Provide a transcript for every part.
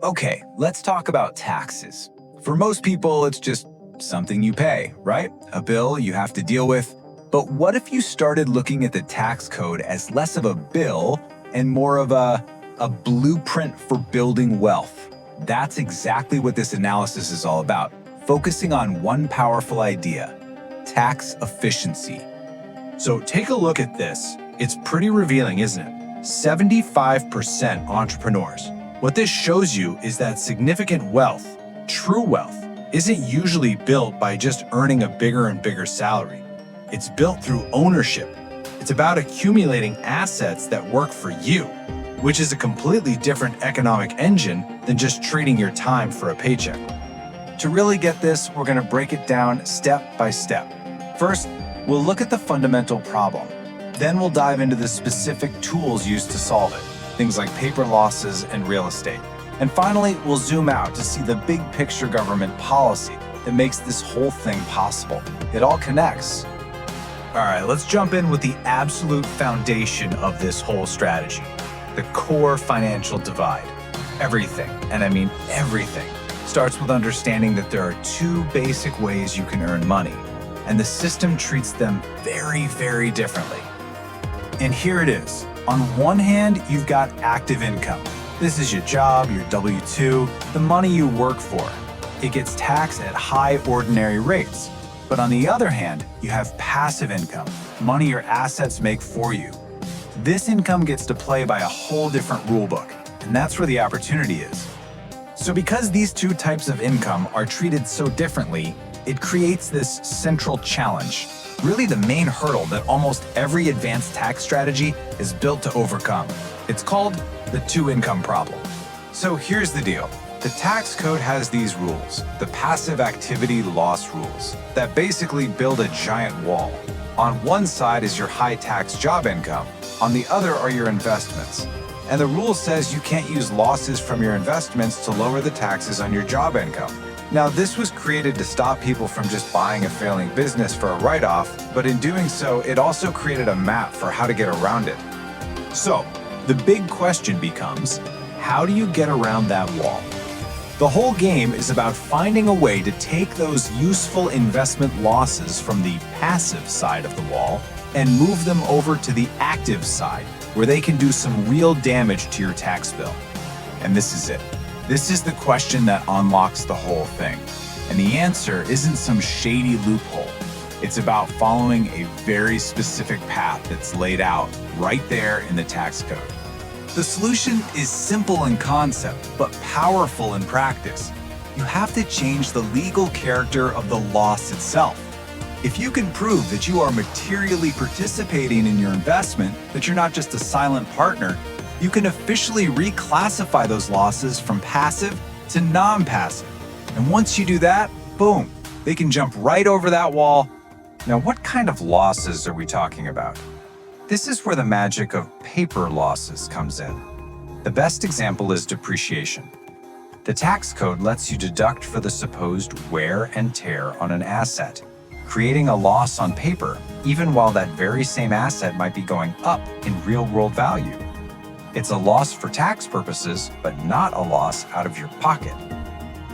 Okay, let's talk about taxes. For most people, it's just something you pay, right? A bill you have to deal with. But what if you started looking at the tax code as less of a bill and more of a blueprint for building wealth? That's exactly what this analysis is all about, focusing on one powerful idea: tax efficiency. So take a look at this. It's pretty revealing, isn't it? 75% entrepreneurs. What this shows you is that significant wealth, true wealth, isn't usually built by just earning a bigger and bigger salary. It's built through ownership. It's about accumulating assets that work for you, which is a completely different economic engine than just trading your time for a paycheck. To really get this, we're going to break it down step by step. First, we'll look at the fundamental problem. Then we'll dive into the specific tools used to solve it, things like paper losses and real estate. And finally, we'll zoom out to see the big picture government policy that makes this whole thing possible. It all connects. All right, let's jump in with the absolute foundation of this whole strategy: the core financial divide. Everything, and I mean everything, starts with understanding that there are two basic ways you can earn money, and the system treats them very, very differently. And here it is. On one hand, you've got active income. This is your job, your W-2, the money you work for. It gets taxed at high ordinary rates. But on the other hand, you have passive income, money your assets make for you. This income gets to play by a whole different rule book, and that's where the opportunity is. So because these two types of income are treated so differently, it creates this central challenge, really the main hurdle that almost every advanced tax strategy is built to overcome. It's called the two-income problem. So here's the deal. The tax code has these rules, the passive activity loss rules, that basically build a giant wall. On one side is your high-tax job income. On the other are your investments. And the rule says you can't use losses from your investments to lower the taxes on your job income. Now, this was created to stop people from just buying a failing business for a write-off, but in doing so, it also created a map for how to get around it. So, the big question becomes, how do you get around that wall? The whole game is about finding a way to take those useful investment losses from the passive side of the wall and move them over to the active side, where they can do some real damage to your tax bill. And this is it. This is the question that unlocks the whole thing. And the answer isn't some shady loophole. It's about following a very specific path that's laid out right there in the tax code. The solution is simple in concept, but powerful in practice. You have to change the legal character of the loss itself. If you can prove that you are materially participating in your investment, that you're not just a silent partner, you can officially reclassify those losses from passive to non-passive. And once you do that, boom, they can jump right over that wall. Now, what kind of losses are we talking about? This is where the magic of paper losses comes in. The best example is depreciation. The tax code lets you deduct for the supposed wear and tear on an asset, creating a loss on paper, even while that very same asset might be going up in real-world value. It's a loss for tax purposes, but not a loss out of your pocket.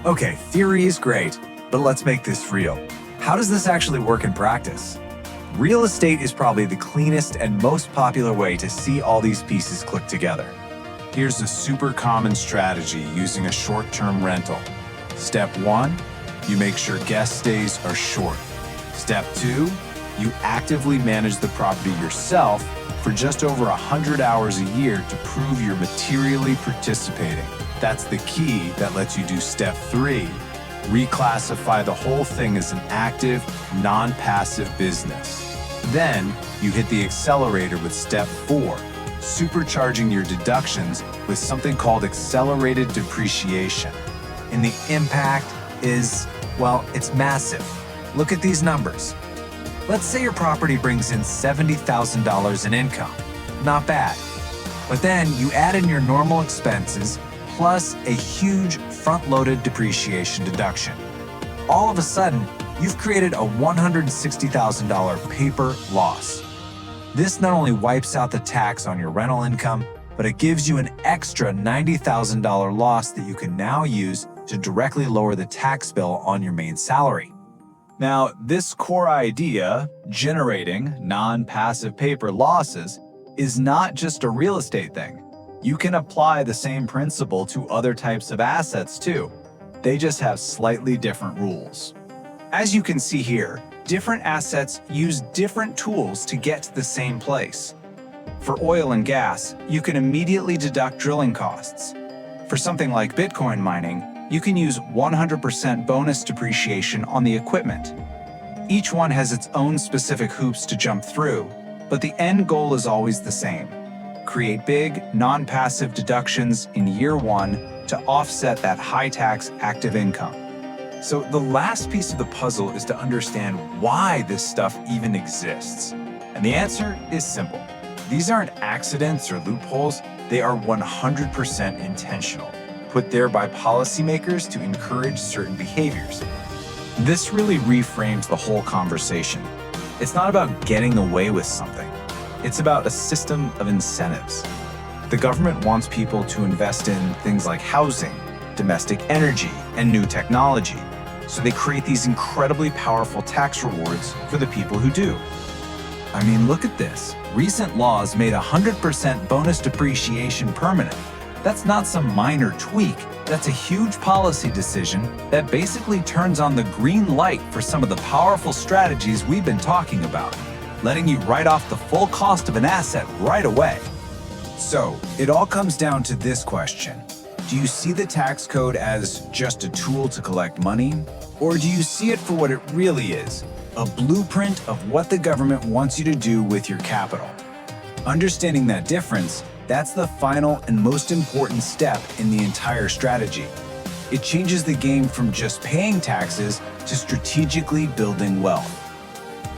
Okay, theory is great, but let's make this real. How does this actually work in practice? Real estate is probably the cleanest and most popular way to see all these pieces click together. Here's a super common strategy using a short-term rental. Step 1, you make sure guest stays are short. Step 2, you actively manage the property yourself for just over 100 hours a year to prove you're materially participating. That's the key that lets you do step 3, reclassify the whole thing as an active, non-passive business. Then you hit the accelerator with step 4, supercharging your deductions with something called accelerated depreciation. And the impact is, well, it's massive. Look at these numbers. Let's say your property brings in $70,000 in income. Not bad. But then you add in your normal expenses plus a huge front-loaded depreciation deduction. All of a sudden, you've created a $160,000 paper loss. This not only wipes out the tax on your rental income, but it gives you an extra $90,000 loss that you can now use to directly lower the tax bill on your main salary. Now, this core idea, generating non-passive paper losses, is not just a real estate thing. You can apply the same principle to other types of assets too. They just have slightly different rules. As you can see here, different assets use different tools to get to the same place. For oil and gas, you can immediately deduct drilling costs. For something like Bitcoin mining, you can use 100% bonus depreciation on the equipment. Each one has its own specific hoops to jump through, but the end goal is always the same. Create big, non-passive deductions in year one to offset that high-tax active income. So the last piece of the puzzle is to understand why this stuff even exists. And the answer is simple. These aren't accidents or loopholes, they are 100% intentional, put there by policymakers to encourage certain behaviors. This really reframes the whole conversation. It's not about getting away with something. It's about a system of incentives. The government wants people to invest in things like housing, domestic energy, and new technology. So they create these incredibly powerful tax rewards for the people who do. I mean, look at this. Recent laws made 100% bonus depreciation permanent. That's not some minor tweak. That's a huge policy decision that basically turns on the green light for some of the powerful strategies we've been talking about, letting you write off the full cost of an asset right away. So, it all comes down to this question. Do you see the tax code as just a tool to collect money? Or do you see it for what it really is? A blueprint of what the government wants you to do with your capital. Understanding that difference, that's the final and most important step in the entire strategy. It changes the game from just paying taxes to strategically building wealth.